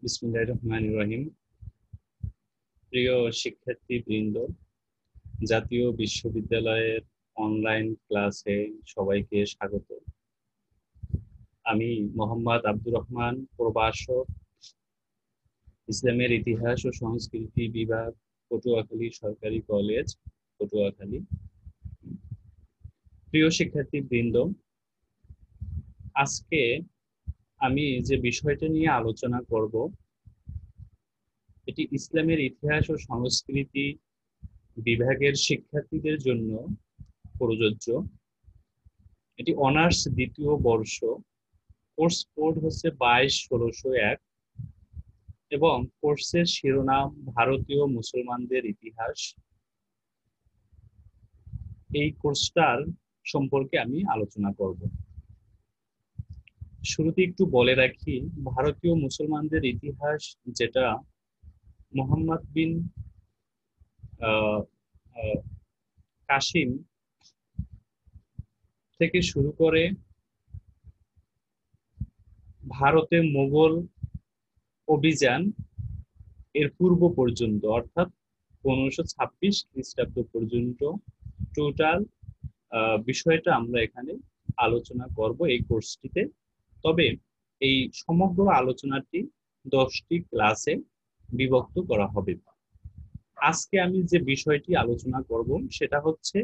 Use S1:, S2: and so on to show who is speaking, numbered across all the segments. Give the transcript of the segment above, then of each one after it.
S1: বিসমিল্লাহির রহমানির রহিম। প্রিয় শিক্ষার্থীবৃন্দ, জাতীয় বিশ্ববিদ্যালয়ের অনলাইন ক্লাসে সবাইকে স্বাগত। আমি মোহাম্মদ আব্দুর রহমান, প্রভাষক, ইসলামের ইতিহাস ও সংস্কৃতি বিভাগ, পটুয়াখালী সরকারি কলেজ, পটুয়াখালী। প্রিয় শিক্ষার্থীবৃন্দ, আজকে আমি যে বিষয়টা নিয়ে আলোচনা করব এটি ইসলামের ইতিহাস ও সংস্কৃতি বিভাগের শিক্ষার্থীদের জন্য প্রযোজ্য। এটি অনার্স দ্বিতীয় বর্ষ, কোর্স কোড হচ্ছে 22-1601 এবং কোর্সের শিরোনাম ভারতীয় মুসলমানদের ইতিহাস। এই কোর্সটার সম্পর্কে আমি আলোচনা করব। শুরুতে একটু বলে রাখি, ভারতীয় মুসলমানদের ইতিহাস যেটা মোহাম্মদ বিন আহ, আহ, কাসিম থেকে শুরু করে ভারতে মোগল অভিযান এর পূর্ব পর্যন্ত, অর্থাৎ 1526 খ্রিস্টাব্দ পর্যন্ত টোটাল বিষয়টা আমরা এখানে আলোচনা করব এই কোর্সটিতে। তবে এই সমগ্র আলোচনাটি 10টি ক্লাসে বিভক্ত করা হবে। আজকে আমি যে বিষয়টি আলোচনা করব সেটা হচ্ছে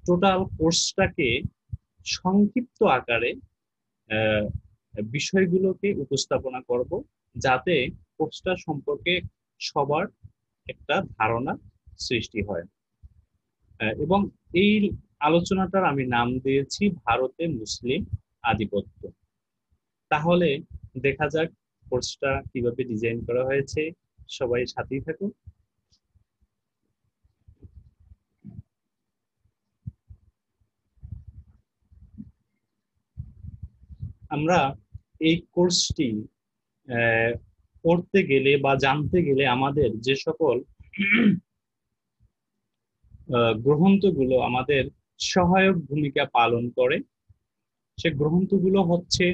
S1: টোটাল কোর্সটাকে সংক্ষিপ্ত আকারে বিষয়গুলোকে উপস্থাপনা করব, যাতে কোর্সটা সম্পর্কে সবার একটা ধারণা সৃষ্টি হয়। এবং এই আলোচনাটার আমি নাম দিয়েছি ভারতে মুসলিম আধিপত্য। তাহলে দেখা যাক কোর্সটা কিভাবে ডিজাইন করা হয়েছে। সবাই সাথেই থাকুন। আমরা এই কোর্সটি পড়তে গেলে বা জানতে গেলে আমাদের যে সকল গ্রন্থগুলো আমাদের সহায়ক ভূমিকা পালন করে, সে গ্রন্থগুলো হচ্ছে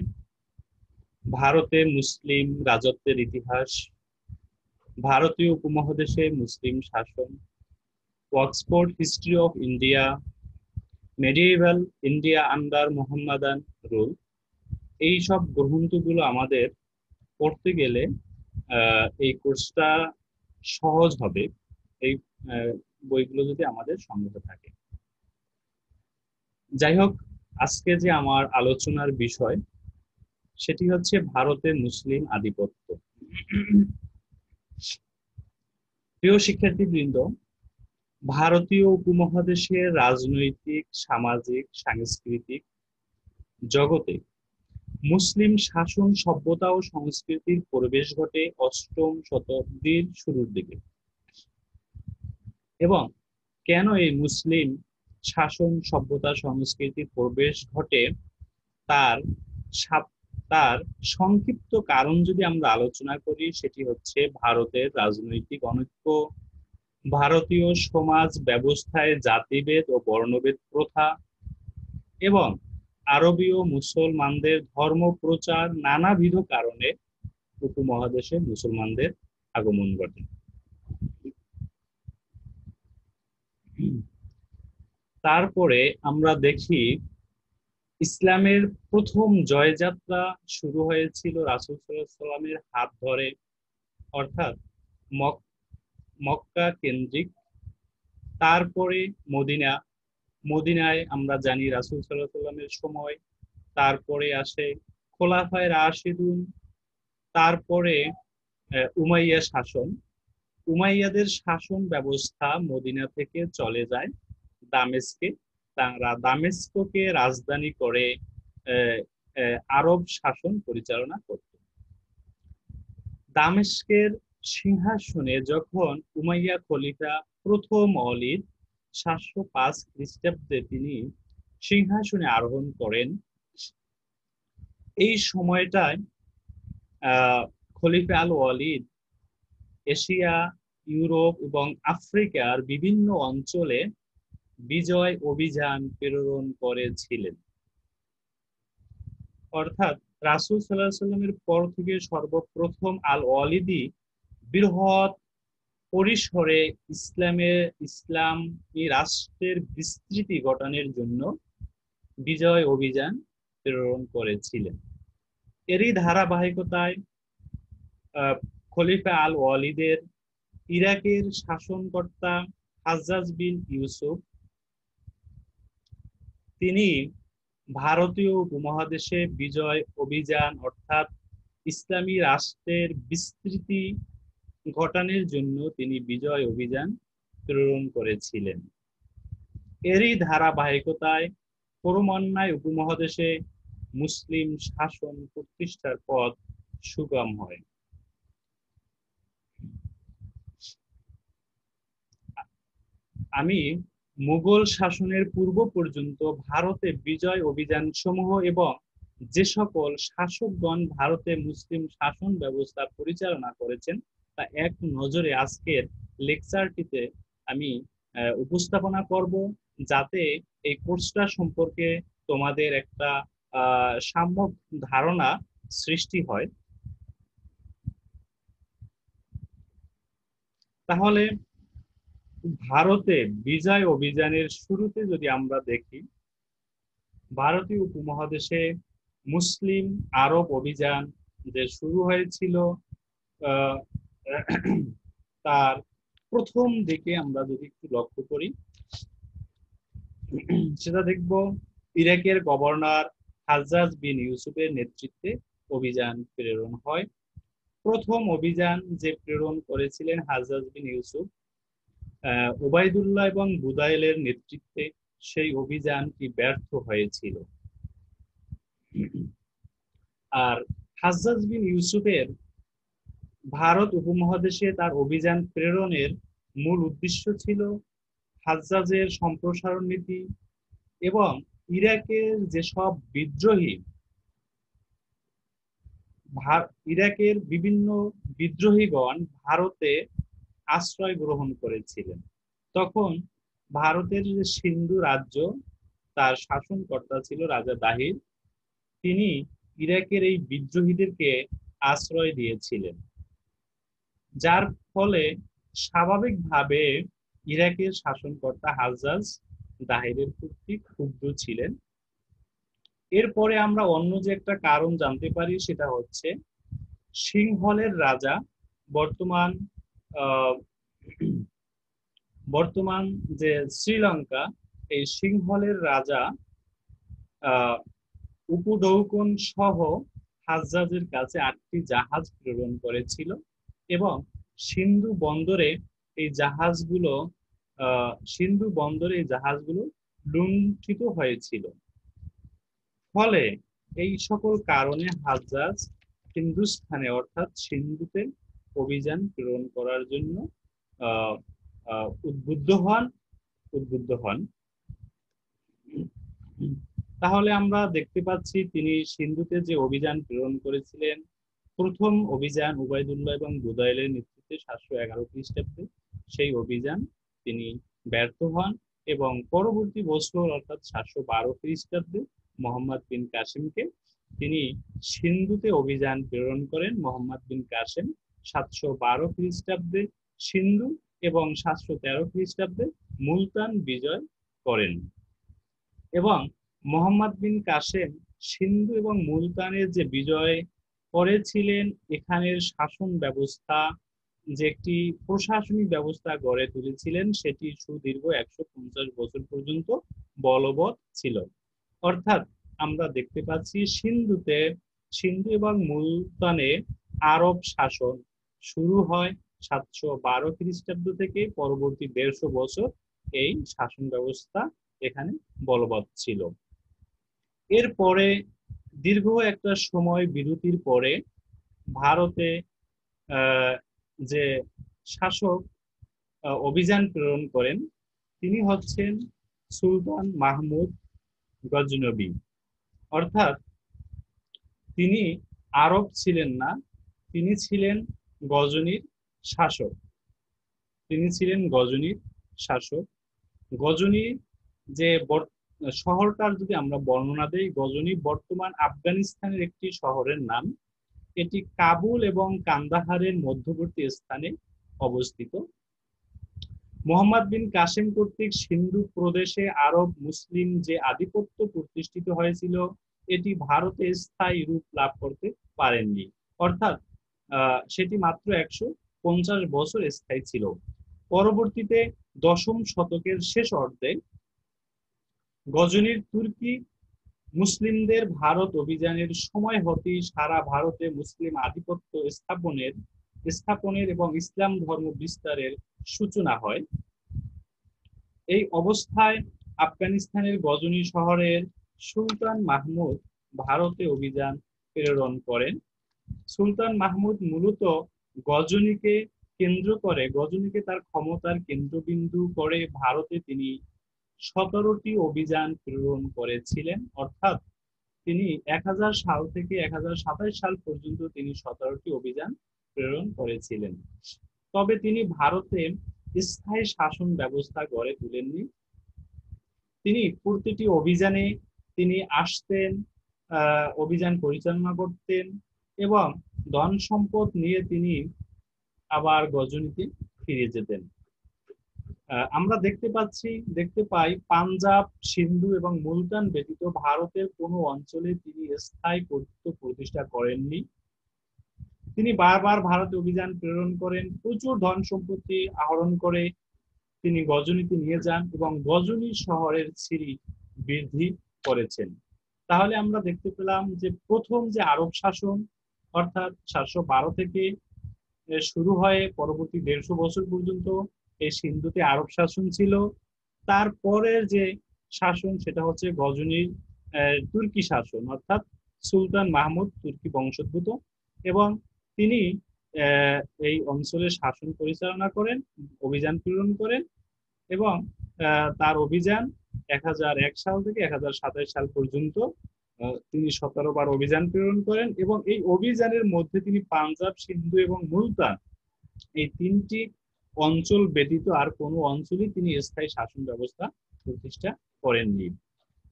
S1: ভারতে মুসলিম রাজত্বের ইতিহাস, ভারতীয় উপমহাদেশে মুসলিম শাসন, Oxford history of India, medieval India under Mohammedan rule. এই সব গ্রন্থগুলো আমাদের পড়তে গেলে এই কোর্সটা সহজ হবে, এই বইগুলো যদি আমাদের সংগ্রহ থাকে। যাই হোক, আজকে যে আমার আলোচনার বিষয় সেটি হচ্ছে ভারতের মুসলিম আধিপত্য। প্রিয় শিক্ষার্থীবৃন্দ, ভারতীয় উপমহাদেশের রাজনৈতিক, সামাজিক, সাংস্কৃতিক জগতে মুসলিম শাসন, সভ্যতা ও সংস্কৃতির প্রবেশ ঘটে 8ম শতাব্দীর শুরুর দিকে। এবং কেন এই মুসলিম শাসন, সভ্যতা, সংস্কৃতির প্রবেশ ঘটে তার তার সংক্ষিপ্ত কারণ যদি আমরা আলোচনা করি, সেটি হচ্ছে ভারতের রাজনৈতিক অনৈক্য, ভারতীয় সমাজ ব্যবস্থায় জাতিভেদ ও বর্ণভেদ প্রথা এবং আরবীয় মুসলমানদের ধর্ম প্রচার, নানাবিধ কারণে উপমহাদেশে মুসলমানদের আগমন ঘটে। তারপরে আমরা দেখি ইসলামের প্রথম জয়যাত্রা শুরু হয়েছিল রাসূল সাল্লাল্লাহু আলাইহি ওয়াসাল্লামের হাত ধরে, অর্থাৎ মক্কা কেন্দ্রিক। তারপরে মদিনায় আমরা জানি রাসূল সাল্লাল্লাহু আলাইহি ওয়াসাল্লামের সময়। তারপরে আসে খোলাফায়ে রাশিদুন। তারপরে উমাইয়া শাসন। উমাইয়াদের শাসন ব্যবস্থা মদিনা থেকে চলে যায় দামেস্কে। তারা দামেস্ককে রাজধানী করে আরব শাসন পরিচালনা করত। দামেস্কের সিংহাসনে যখন উমাইয়া খলিফা প্রথম ওলীদ 705 খ্রিস্টাব্দে তিনি সিংহাসনে আরোহণ করেন, এই সময়টায় খলিফা আল ওয়ালিদ এশিয়া, ইউরোপ এবং আফ্রিকার বিভিন্ন অঞ্চলে বিজয় অভিযান প্রেরণ করেছিলেন। অর্থাৎ রাসূল সাল্লাল্লাহু আলাইহি সাল্লামের পর থেকে সর্বপ্রথম আল ওয়ালিদি বৃহৎ পরিসরে ইসলামী রাষ্ট্রের বিস্তৃতি ঘটানোর জন্য বিজয় অভিযান প্রেরণ করেছিলেন। এরই ধারাবাহিকতায় খলিফা আল ওয়ালিদের ইরাকের শাসনকর্তা হাজ্জাজ বিন ইউসুফ, তিনি ভারতীয় উপমহাদেশে বিজয় অভিযান অর্থাৎ ইসলামী রাষ্ট্রের বিস্তৃতি ঘটানোর জন্য তিনি বিজয় অভিযান প্রেরণ করেছিলেন। এরই ধারাবাহিকতায় ক্রমান্বয়ে উপমহাদেশে মুসলিম শাসন প্রতিষ্ঠার পথ সুগম হয়। আমি মুঘল শাসনের পূর্ব পর্যন্ত ভারতে বিজয় অভিযান সমূহ এবং যে সকল শাসকগণ ভারতে মুসলিম শাসন ব্যবস্থা পরিচালনা করেছেন তা এক নজরে আজকের লেকচারটিতে আমি উপস্থাপনা করব, যাতে এই কোর্সটা সম্পর্কে তোমাদের একটা সাম্যক ধারণা সৃষ্টি হয়। তাহলে ভারতে বিজয় অভিযানের শুরুতে যদি আমরা দেখি, ভারতীয় উপমহাদেশে মুসলিম আরব অভিযান যে শুরু হয়েছিল, তার প্রথম দিকে আমরা যদি একটু লক্ষ্য করি, সেটা দেখব ইরাকের গভর্নর হাজ্জাজ বিন ইউসুফের নেতৃত্বে অভিযান প্রেরণ হয়। প্রথম অভিযান যে প্রেরণ করেছিলেন হাজ্জাজ বিন ইউসুফ, ওবায়দুল্লাহ এবং বুদাইলের নেতৃত্বে, সেই অভিযানটি ব্যর্থ হয়েছিল। আর হাজ্জাজ বিন ইউসুফের ভারত উপমহাদেশে তার অভিযান প্রেরণের মূল উদ্দেশ্য ছিল হাজ্জাজের সম্প্রসারণ নীতি এবং ইরাকের যেসব বিদ্রোহী, ইরাকের বিভিন্ন বিদ্রোহীগণ ভারতে আশ্রয় গ্রহণ করেছিলেন। তখন ভারতের যে সিন্ধু রাজ্য, তার শাসনকর্তা ছিল রাজা দাহির, তিনি ইরাকের এই বিদ্রোহীদেরকে আশ্রয় দিয়েছিলেন, যার ফলে স্বাভাবিকভাবে ইরাকের শাসনকর্তা হাজ্জাজ দাহিরের প্রতি ক্ষুব্ধ ছিলেন। এরপরে আমরা অন্য যে একটা কারণ জানতে পারি, সেটা হচ্ছে সিংহলের রাজা, বর্তমান যে শ্রীলঙ্কা, এই সিংহলের রাজা উপঢৌকন সহ হাজ্জাজের কাছে 8টি জাহাজ প্রেরণ করেছিল এবং সিন্ধু বন্দরে এই জাহাজগুলো লুণ্ঠিত হয়েছিল। ফলে এই সকল কারণে হাজ্জাজ হিন্দুস্থানে অর্থাৎ সিন্ধুতে অভিযান প্রেরণ করার জন্য উদ্বুদ্ধ হন। তাহলে আমরা দেখতে পাচ্ছি তিনি সিন্ধুতে যে অভিযান প্রেরণ করেছিলেন, প্রথম অভিযান উবাইদুল্লাহ এবং বুদাইলের নেতৃত্বে 711 খ্রিস্টাব্দে, সেই অভিযান তিনি ব্যর্থ হন এবং পরবর্তী বছর অর্থাৎ 712 খ্রিস্টাব্দে মোহাম্মদ বিন কাসিমকে তিনি সিন্ধুতে অভিযান প্রেরণ করেন। মোহাম্মদ বিন কাসিম 712 খ্রিস্টাব্দে সিন্ধু এবং 713 খ্রিস্টাব্দে মুলতান বিজয় করেন এবং মোহাম্মদ বিন কাসেম সিন্ধু এবং মুলতানের যে বিজয় করেছিলেন, এখানের শাসন ব্যবস্থা, যে একটি প্রশাসনিক ব্যবস্থা গড়ে তুলেছিলেন, সেটি সুদীর্ঘ 150 বছর পর্যন্ত বলবৎ ছিল। অর্থাৎ আমরা দেখতে পাচ্ছি সিন্ধু এবং মুলতানে আরব শাসন শুরু হয় 712 খ্রিস্টাব্দ থেকে, পরবর্তী 150 বছর এই শাসন ব্যবস্থা এখানে বলবৎ ছিল। এরপরে দীর্ঘ একটা সময় বিরতির পরে ভারতে যে শাসক অভিযান প্রেরণ করেন, তিনি হচ্ছেন সুলতান মাহমুদ গজনবী। অর্থাৎ তিনি আরব ছিলেন না, তিনি ছিলেন গজনীর শাসক। গজনী যে শহরটার যদি আমরা বর্ণনা দেই, গজনি বর্তমান আফগানিস্তানের একটি শহরের নাম। এটি কাবুল এবং কান্দাহারের মধ্যবর্তী স্থানে অবস্থিত। মোহাম্মদ বিন কাসেম কর্তৃক সিন্ধু প্রদেশে আরব মুসলিম যে আধিপত্য প্রতিষ্ঠিত হয়েছিল, এটি ভারতে স্থায়ী রূপ লাভ করতে পারেননি। অর্থাৎ সেটি মাত্র 150 বছর স্থায়ী ছিল। পরবর্তীতে দশম শতকের শেষ অর্ধে গজনির তুর্কি মুসলিমদের ভারত অভিযানের সময় হতেই সারা ভারতে মুসলিম আধিপত্য স্থাপনের এবং ইসলাম ধর্ম বিস্তারের সূচনা হয়। এই অবস্থায় আফগানিস্তানের গজনি শহরের সুলতান মাহমুদ ভারতে অভিযান প্রেরণ করেন। সুলতান মাহমুদ মূলত গজনিকে গজনিকে তার ক্ষমতার কেন্দ্রবিন্দু করে ভারতে তিনি 17টি অভিযান প্রেরণ করেছিলেন। অর্থাৎ তিনি 1000 সাল থেকে 1027 সাল পর্যন্ত তিনি 17টি অভিযান প্রেরণ করেছিলেন। তবে তিনি ভারতে স্থায়ী শাসন ব্যবস্থা গড়ে তুলেননি। তিনি প্রতিটি অভিযানে তিনি আসতেন, অভিযান পরিচালনা করতেন এবং ধন সম্পদ নিয়ে তিনি আবার গজনিতে ফিরে যেতেন। আমরা দেখতে পাই পাঞ্জাব, সিন্ধু এবং মুলতান ব্যতীত ভারতের কোনো অঞ্চলে তিনি স্থায়ী কর্তৃত্ব প্রতিষ্ঠা করেননি। তিনি বারবার ভারতে অভিযান প্রেরণ করেন, প্রচুর ধন সম্পত্তি আহরণ করে তিনি গজনিতে নিয়ে যান এবং গজনি শহরের সিঁড়ি বৃদ্ধি করেছেন। তাহলে আমরা দেখতে পেলাম যে প্রথম যে আরব শাসন, অর্থাৎ 712 থেকে শুরু হয়ে পরবর্তী 150 বছর পর্যন্ত এই সিন্ধুতে আরব শাসন ছিল। তারপরের যে শাসন সেটা হচ্ছে গজনির তুর্কি শাসন, অর্থাৎ সুলতান মাহমুদ তুর্কি বংশোদ্ভূত, এবং তিনি এই অঞ্চলে শাসন পরিচালনা করেন, অভিযান প্রেরণ করেন এবং তার অভিযান 1001 সাল থেকে 1027 সাল পর্যন্ত তিনি 17 বার অভিযান প্রেরণ করেন এবং এই অভিযানের মধ্যে তিনি পাঞ্জাব, সিন্ধু এবং মুলতান এই 3টি অঞ্চল ব্যতীত আর কোনো অঞ্চলই তিনি স্থায়ী শাসন ব্যবস্থা প্রতিষ্ঠা করেননি।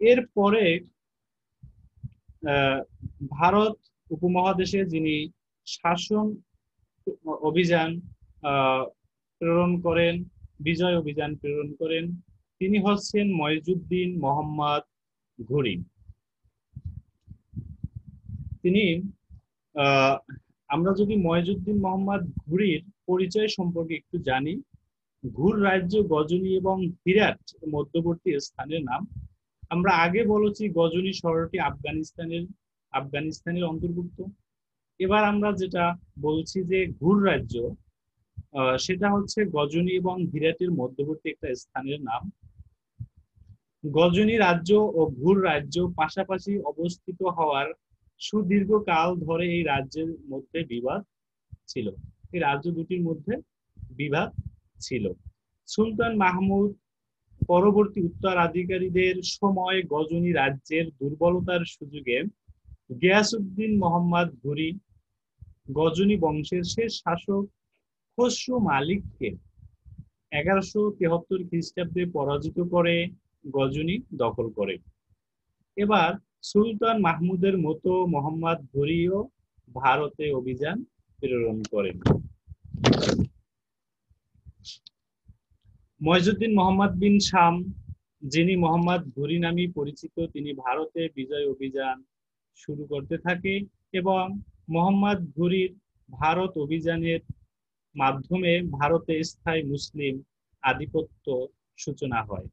S1: এরপরে ভারত উপমহাদেশে যিনি শাসন অভিযান প্রেরণ করেন, বিজয় অভিযান প্রেরণ করেন, তিনি হচ্ছেন মইজুদ্দিন মোহাম্মদ ঘুরি। তিনি আমরা যদি মইজুদ্দিন মোহাম্মদ ঘুরির পরিচয় সম্পর্কে একটু জানি, ঘুর রাজ্য গজনি এবং হিরাট মধ্যবর্তী স্থানের নাম। আমরা আগে বলেছি গজনি শহরটি আফগানিস্তানের অন্তর্ভুক্ত। এবার আমরা যেটা বলছি যে ঘুর রাজ্য, সেটা হচ্ছে গজনি এবং হিরাটের মধ্যবর্তী একটা স্থানের নাম। গজনি রাজ্য ও ঘুর রাজ্য পাশাপাশি অবস্থিত হওয়ার সুদীর্ঘ কাল ধরে এই রাজ্যের মধ্যে বিবাদ ছিল। এই রাজ্য দুটির মধ্যে বিবাদ ছিল। সুলতান মাহমুদ পরবর্তী উত্তরাধিকারীদের সময় গজনি রাজ্যের দুর্বলতার সুযোগে গিয়াসউদ্দিন মোহাম্মদ ঘুরি গজনি বংশের শেষ শাসক খসরু মালিককে 1173 খ্রিস্টাব্দে পরাজিত করে গজনি দখল করে। এবার সুলতান মাহমুদের মতো মোহাম্মদ ঘুরিও ভারতে অভিযান প্রেরণ করেন। মইজুদ্দিন মোহাম্মদ বিন শাম, যিনি মোহাম্মদ ঘুরি নামে পরিচিত, তিনি ভারতে বিজয় অভিযান শুরু করতে থাকে এবং মোহাম্মদ ঘুরির ভারত অভিযানের মাধ্যমে ভারতে স্থায়ী মুসলিম আধিপত্য সূচনা হয়।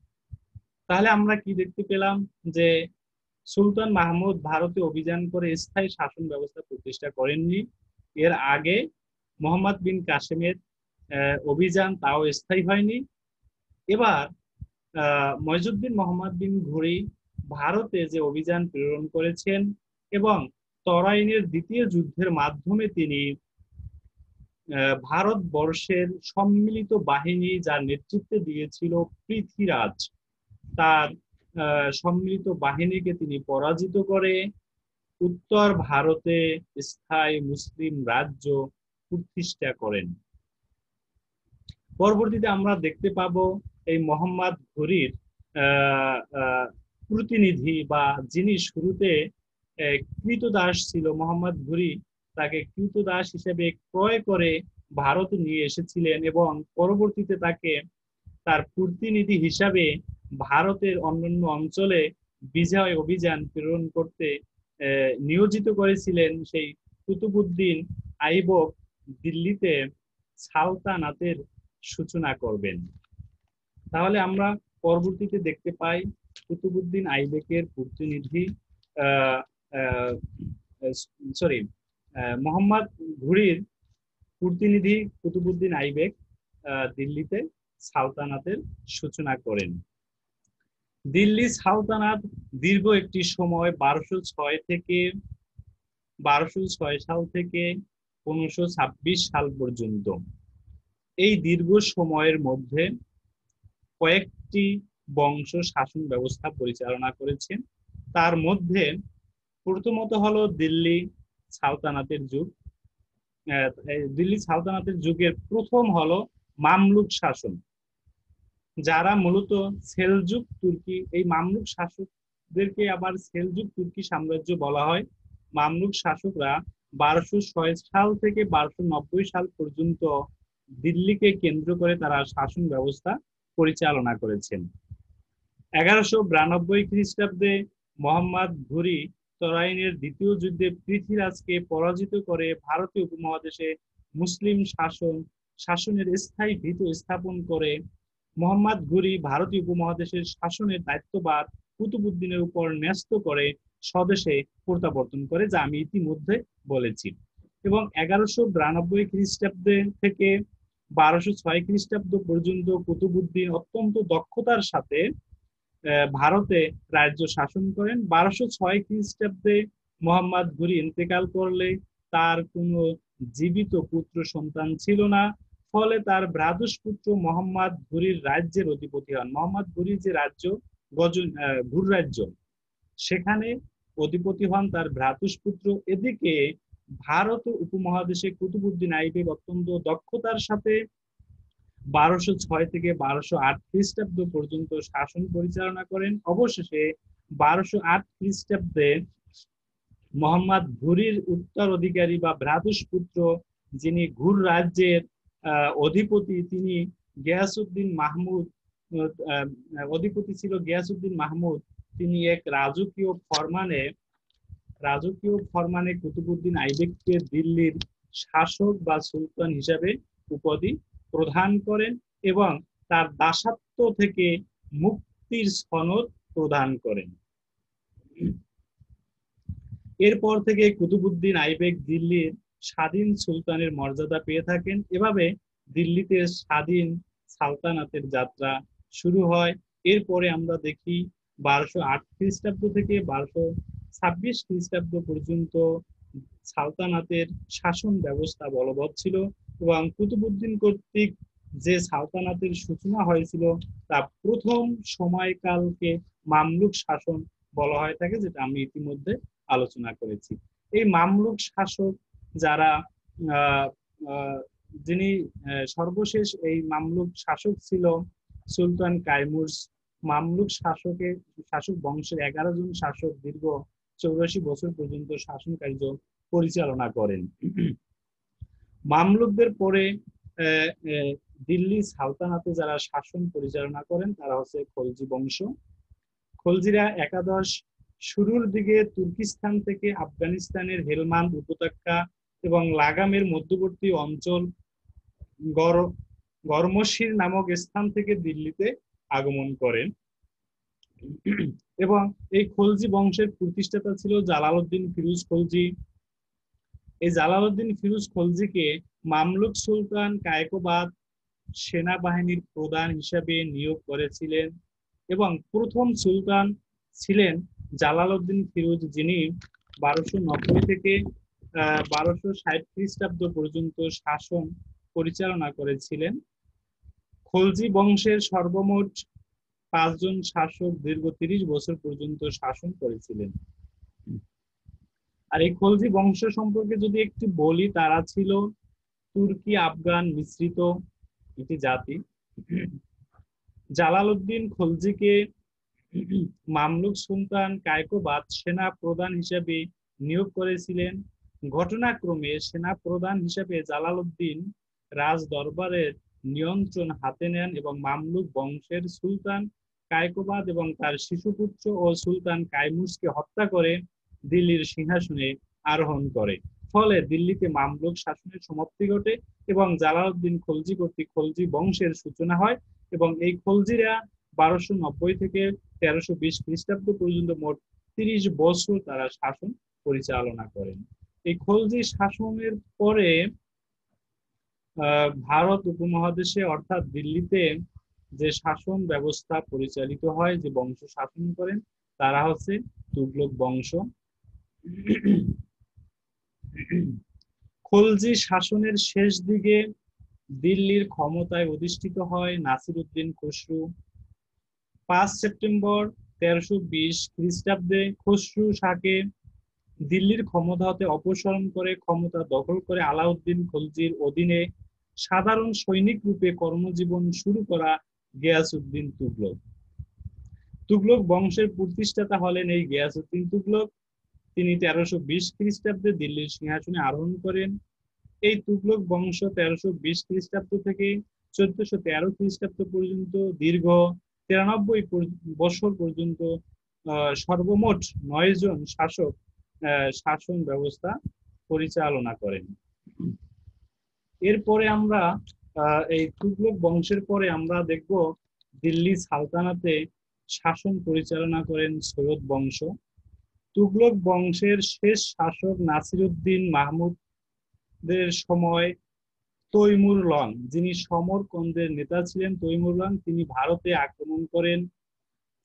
S1: তাহলে আমরা কি দেখতে পেলাম যে সুলতান মাহমুদ ভারতে অভিযান করে স্থায়ী শাসন ব্যবস্থা প্রতিষ্ঠা করেননি। এর আগে মোহাম্মদ বিন কাসেমের অভিযান, তাও স্থায়ী হয়নি। এবার মইজুদ্দিন মোহাম্মদ বিন ঘুরি ভারতে যে অভিযান প্রেরণ করেছেন এবং তরাইনের দ্বিতীয় যুদ্ধের মাধ্যমে তিনি ভারতবর্ষের সম্মিলিত বাহিনী যার নেতৃত্বে দিয়েছিল পৃথ্বীরাজ, তার সম্মিলিত বাহিনীকে তিনি পরাজিত করে উত্তর ভারতে স্থায়ী মুসলিম রাজ্য প্রতিষ্ঠা করেন। পরবর্তীতে আমরা দেখতে পাবো এই মোহাম্মদ ঘুরির প্রতিনিধি বা যিনি শুরুতে কৃতদাস ছিল মোহাম্মদ ঘুরি, তাকে কৃতদাস হিসেবে ক্রয় করে ভারতে নিয়ে এসেছিলেন এবং পরবর্তীতে তাকে তার প্রতিনিধি হিসাবে ভারতের অন্যান্য অঞ্চলে বিজয় অভিযান প্রেরণ করতে নিয়োজিত করেছিলেন সেই কুতুবুদ্দিন আইবক দিল্লিতে সালতানাতের সূচনা করবেন। তাহলে আমরা পরবর্তীতে দেখতে পাই কুতুবুদ্দিন আইবেকের প্রতিনিধি সরি মোহাম্মদ ঘুরির প্রতিনিধি কুতুবুদ্দিন আইবেক দিল্লিতে সালতানাতের সূচনা করেন। দিল্লি সালতানাত দীর্ঘ একটি সময় 1206 সাল থেকে 1526 সাল পর্যন্ত, এই দীর্ঘ সময়ের মধ্যে কয়েকটি বংশ শাসন ব্যবস্থা পরিচালনা করেছে। তার মধ্যে প্রথমত হলো দিল্লি সালতানাতের যুগ। দিল্লি সালতানাতের যুগের প্রথম হলো মামলুক শাসন, যারা মূলত সেলজুক তুর্কি, এই মামলুক শাসকদেরকে আবার সেলজুক তুর্কি সাম্রাজ্য বলা হয়। মামলুক শাসকরা 1206 সাল থেকে 1290 সাল পর্যন্ত দিল্লিকে কেন্দ্র করে তারা শাসন ব্যবস্থা পরিচালনা করেছেন। 1192 খ্রিস্টাব্দে মোহাম্মদ ঘুরি তরাইনের দ্বিতীয় যুদ্ধে পৃথ্বীরাজকে পরাজিত করে ভারতীয় উপমহাদেশে মুসলিম শাসনের স্থায়ী ভিত স্থাপন করে। মোহাম্মদ ঘুরি ভারতীয় উপমহাদেশের শাসনের দায়িত্বভার কুতুবুদ্দিনের উপর ন্যস্ত করে স্বদেশে প্রত্যাবর্তন করে, যা আমি ইতিমধ্যে বলেছি। এবং 1192 খ্রিস্টাব্দে থেকে 1206 খ্রিস্টাব্দ পর্যন্ত কুতুবুদ্দিন অত্যন্ত দক্ষতার সাথে ভারতে রাজ্য শাসন করেন। 1206 খ্রিস্টাব্দে মোহাম্মদ ঘুরি ইন্তেকাল করলে তার কোনো জীবিত পুত্র সন্তান ছিল না, ফলে তার ভ্রাতুষ্পুত্র মোহাম্মদ ঘুরির রাজ্যের অধিপতি হন। মোহাম্মদ ঘুরির যে রাজ্য ঘুর রাজ্য, সেখানে অধিপতি হন তার ভ্রাতুষ্পুত্র। এদিকে ভারত উপমহাদেশে কুতুবুদ্দিন আইবেক অত্যন্ত দক্ষতার সাথে 1206 থেকে 1208 খ্রিস্টাব্দ পর্যন্ত শাসন পরিচালনা করেন। অবশেষে 1208 খ্রিস্টাব্দে মোহাম্মদ ঘুরির উত্তরাধিকারী বা ভ্রাতুষ্পুত্র, যিনি ঘুর রাজ্যের অধিপতি, তিনি গিয়াসউদ্দিন মাহমুদ, অধিপতি ছিল গিয়াসউদ্দিন মাহমুদ। তিনি এক রাজকীয় ফরমানে কুতুবুদ্দিন আইবেককে দিল্লির শাসক বা সুলতান হিসাবে উপাধি প্রদান করেন এবং তার দাসত্ব থেকে মুক্তির সনদ প্রদান করেন। এরপর থেকে কুতুবুদ্দিন আইবেক দিল্লির স্বাধীন সুলতানের মর্যাদা পেয়ে থাকেন। এভাবে দিল্লিতে স্বাধীন সালতানাতের যাত্রা শুরু হয়। এরপরে আমরা দেখি 1208 খ্রিস্টাব্দ থেকে 1226 খ্রিস্টাব্দ পর্যন্ত সালতানাতের শাসন ব্যবস্থা বলবৎ ছিল এবং কুতুবুদ্দিন কর্তৃক যে সালতানাতের সূচনা হয়েছিল তা প্রথম সময়কালকে মামলুক শাসন বলা হয়ে থাকে, যেটা আমি ইতিমধ্যে আলোচনা করেছি। এই মামলুক শাসক যারা যিনি সর্বশেষ এই মামলুক শাসক ছিল সুলতান কাইমুরস। মামলুক শাসক বংশের 11 জন শাসক দীর্ঘ 84 বছর পর্যন্ত শাসন কার্য পরিচালনা করেন। মামলুকদের পরে দিল্লি সালতানাতে যারা শাসন পরিচালনা করেন তারা হচ্ছে খলজি বংশ। খলজিরা একাদশ শুরুর দিকে তুর্কিস্তান থেকে আফগানিস্তানের হেলমান্দ উপত্যকা এবং লাগামের মধ্যবর্তী অঞ্চল গরমশির নামক স্থান থেকে দিল্লিতে আগমন করেন এবং এই খলজি বংশের প্রতিষ্ঠাতা ছিল জালালউদ্দিন ফিরোজ খলজি। এই জালালউদ্দিন ফিরোজ খলজিকে মামলুক সুলতান কায়কোবাদ সেনাবাহিনীর প্রধান হিসেবে নিয়োগ করেছিলেন এবং প্রথম সুলতান ছিলেন জালালউদ্দিন ফিরোজ, যিনি 1290 থেকে 1260 খ্রিস্টাব্দ পর্যন্ত শাসন পরিচালনা করেছিলেন। খলজি বংশের সর্বমোট 5 জন শাসক দীর্ঘ 30 বছর পর্যন্ত শাসন করেছিলেন। আর এই খলজি বংশ সম্পর্কে যদি একটু বলি, তারা ছিল তুর্কি আফগান মিশ্রিত একটি জাতি। জালালউদ্দিন খলজিকে মামলুক সুলতান কায়কোবাদ সেনা প্রধান হিসেবে নিয়োগ করেছিলেন। ঘটনাক্রমে সেনা প্রধান হিসেবে জালালউদ্দিন রাজ দরবারের নিয়ন্ত্রণ হাতে নেন এবং মামলুক বংশের সুলতান কায়কোবাদ এবং তার শিশুপুত্র ও সুলতান কাইমুসকে হত্যা করে দিল্লির সিংহাসনে আরোহণ করে। ফলে দিল্লিতে মামলুক শাসনের সমাপ্তি ঘটে এবং জালালউদ্দিন খলজি কর্তৃক খলজি বংশের সূচনা হয় এবং এই খলজিরা 1290 থেকে 1320 খ্রিস্টাব্দ পর্যন্ত মোট 30 বছর তারা শাসন পরিচালনা করেন। এই খলজি শাসনের পরে ভারত উপমহাদেশে অর্থাৎ দিল্লিতে যে শাসন ব্যবস্থা পরিচালিত হয়, যে বংশ শাসন করেন, তারা হচ্ছে তুগলক বংশ। খলজি শাসনের শেষ দিকে দিল্লির ক্ষমতায় অধিষ্ঠিত হয় নাসিরউদ্দিন খসরু। 5 সেপ্টেম্বর 1320 খ্রিস্টাব্দে খসরু শাহকে দিল্লির ক্ষমতা হতে অপসারণ করে ক্ষমতা দখল করে আলাউদ্দিন খলজির অধীনে সাধারণ সৈনিক রূপে কর্মজীবন শুরু করা গিয়াসউদ্দিন তুগলক। তুগলক বংশের প্রতিষ্ঠাতা হলেন এই গিয়াসউদ্দিন তুগলক। তিনি 1320 খ্রিস্টাব্দে দিল্লির সিংহাসনে আরোহণ করেন। এই তুগলক বংশ 1320 খ্রিস্টাব্দ থেকে 1413 খ্রিস্টাব্দ পর্যন্ত দীর্ঘ 93 বছর পর্যন্ত সর্বমোট 9 জন শাসক শাসন ব্যবস্থা পরিচালনা করেন। এরপরে আমরা এই তুগলক বংশের পরে আমরা দেখব দিল্লি সালতানাতে শাসন পরিচালনা করেন সৈয়দ বংশ। তুগলক বংশের শেষ শাসক নাসিরউদ্দিন মাহমুদের সময় তৈমুর লং, যিনি সমরকন্দের নেতা ছিলেন, তৈমুর লং, তিনি ভারতে আক্রমণ করেন।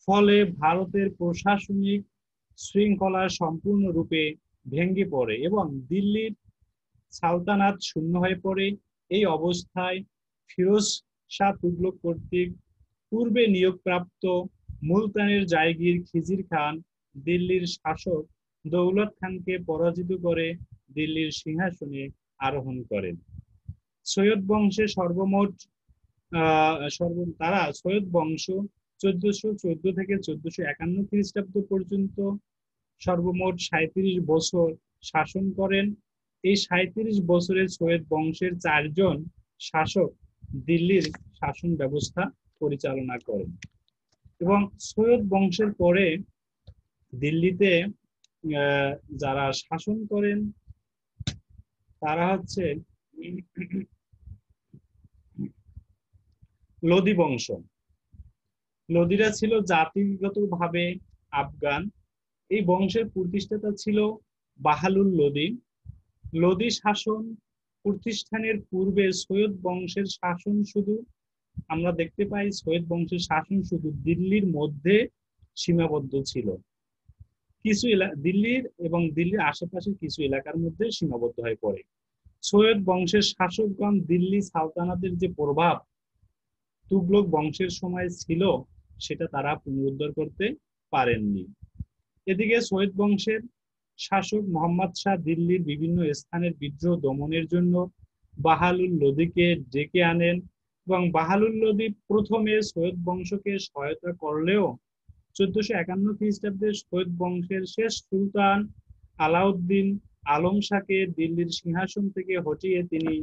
S1: ফলে ভারতের প্রশাসনিক শৃঙ্খলা সম্পূর্ণরূপে ভেঙে পড়ে এবং দিল্লির সালতানাত শূন্য হয়ে পড়ে। এই অবস্থায় ফিরোজ শাহ তুগলক কর্তৃক পূর্বে নিয়োগপ্রাপ্ত মুলতানের জায়গির খিজির খান দিল্লির শাসক দৌলত খানকে পরাজিত করে দিল্লির সিংহাসনে আরোহণ করেন। সৈয়দ বংশে সর্বমোট তারা সৈয়দ বংশ 1414 থেকে 1451 খ্রিস্টাব্দ পর্যন্ত সর্বমোট 37 বছর শাসন করেন। এই 37 বছরে সৈয়দ বংশের 4 জন শাসক দিল্লির শাসন ব্যবস্থা পরিচালনা করেন এবং সৈয়দ বংশের পরে দিল্লিতে যারা শাসন করেন তারা হচ্ছে লোদি বংশ। লোদিরা ছিল জাতিগতভাবে আফগান। এই বংশের প্রতিষ্ঠাতা ছিল বাহালুল লোদি। লোদি শাসন প্রতিষ্ঠানের পূর্বে সৈয়দ বংশের শাসন শুধু আমরা দেখতে পাই, সৈয়দ বংশের শাসন শুধু দিল্লির মধ্যে সীমাবদ্ধ ছিল, কিছু দিল্লির এবং দিল্লির আশেপাশের কিছু এলাকার মধ্যে সীমাবদ্ধ হয়ে পড়ে। সৈয়দ বংশের শাসকগণ দিল্লি সালতানাতের যে প্রভাব তুগলক বংশের সময় ছিল সেটা তারা পুনরুদ্ধার করতে পারেননি। এদিকে সৈয়দ বংশের শাসক মোহাম্মদ শাহ দিল্লির বিভিন্ন স্থানের বিদ্রোহ দমনের জন্য বাহালুল লোদিকে ডেকে আনেন এবং বাহালুল লোদি প্রথমে সৈয়দ বংশকে সহায়তা করলেও 1451 খ্রিস্টাব্দে সৈয়দ বংশের শেষ সুলতান আলাউদ্দিন আলম শাহকে দিল্লির সিংহাসন থেকে হটিয়ে তিনি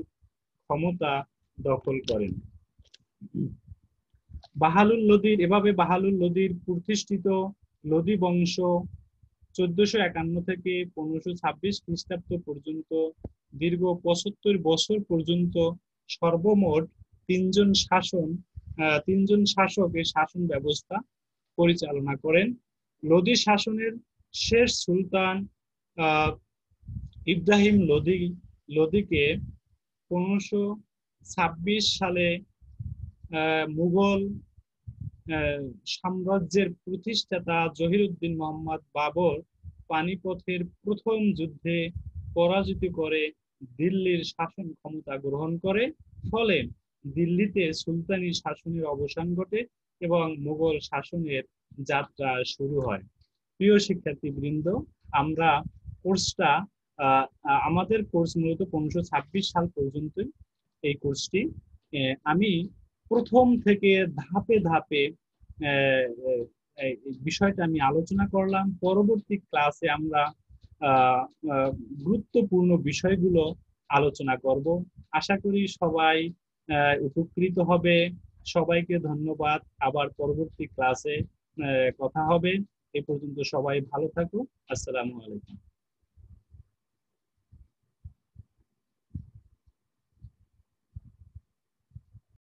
S1: ক্ষমতা দখল করেন। বাহালুল লোদির প্রতিষ্ঠিত লোদি বংশ 1451 থেকে 1526 খ্রিস্টাব্দ পর্যন্ত দীর্ঘ 75 বছর পর্যন্ত সর্বমোট 3 জন শাসক এই শাসন ব্যবস্থা পরিচালনা করেন। লোদি শাসনের শেষ সুলতান ইব্রাহিম লোদিকে 1526 সালে মুঘল সাম্রাজ্যের প্রতিষ্ঠাতা জহিরুদ্দিন মোহাম্মদ বাবর পানিপথের প্রথম যুদ্ধে পরাজিত করে দিল্লির শাসন ক্ষমতা গ্রহণ করে। ফলে দিল্লিতে সুলতানি শাসনের অবসান ঘটে এবং মুঘল শাসনের যাত্রা শুরু হয়। প্রিয় শিক্ষার্থীবৃন্দ, আমরা কোর্সটা আমাদের কোর্স মূলত 1526 সাল পর্যন্ত এই কোর্সটি আমি প্রথম থেকে ধাপে ধাপে এই বিষয়টা আমি আলোচনা করলাম। পরবর্তী ক্লাসে আমরা আহ, আহ, গুরুত্বপূর্ণ বিষয়গুলো আলোচনা করব। আশা করি সবাই উপকৃত হবে। সবাইকে ধন্যবাদ। আবার পরবর্তী ক্লাসে কথা হবে। এ পর্যন্ত সবাই ভালো থাকো। আসসালামু আলাইকুম।